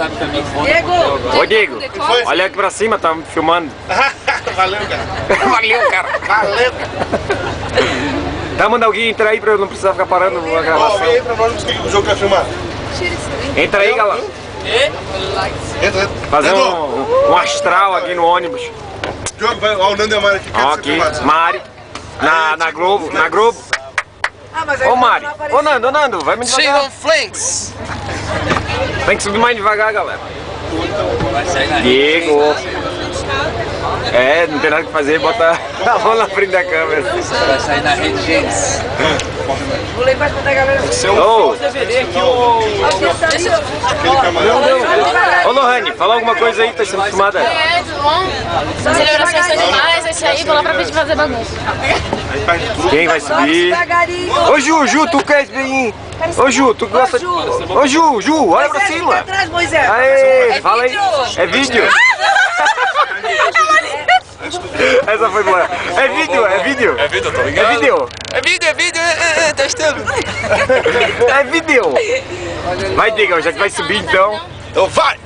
sabe também que Diego! Ô Diego, olha aqui pra cima, tá me filmando. Valeu, cara. Valeu, cara. Valeu, cara. Tá, manda alguém entrar aí pra eu não precisar ficar parando a Ó, gravação. vem aí pra nós conseguir o jogo que vai filmar. Entra aí, galera. Entra. Fazer um astral aqui no ônibus. Jogo, vai. Ó, o Nando e a Mari aqui. Ó, aqui, Mari. Na Globo, na Globo. Ah, mas aí Ô não Mari, apareceu. ô Nando, vai me devagar. Flanks! Tem que subir mais devagar, galera. Vai sair na Diego. É, não tem nada que fazer, bota a mão na frente da câmera. Vai sair na rede deles. Vou levar pra galera. Ô, DVD aqui, o... Aquele camarada. ô Lohane, fala alguma coisa aí, tá sendo filmada. É, tudo bom? Celebrações animais, esse aí, vou lá pra frente fazer bagunça. Quem vai subir? Devagarinho. Ô Ju, tu quer bem? Ô Ju, tu gosta de... Ô Ju, olha pra Moisés, fica cima. atrás, Moisés. Aê, fala aí. É vídeo. Essa foi boa. É vídeo. É vídeo, eu tô ligado. É vídeo. É vídeo, testando. É vídeo. Vai, Diego, já que vai subir então. Então vai!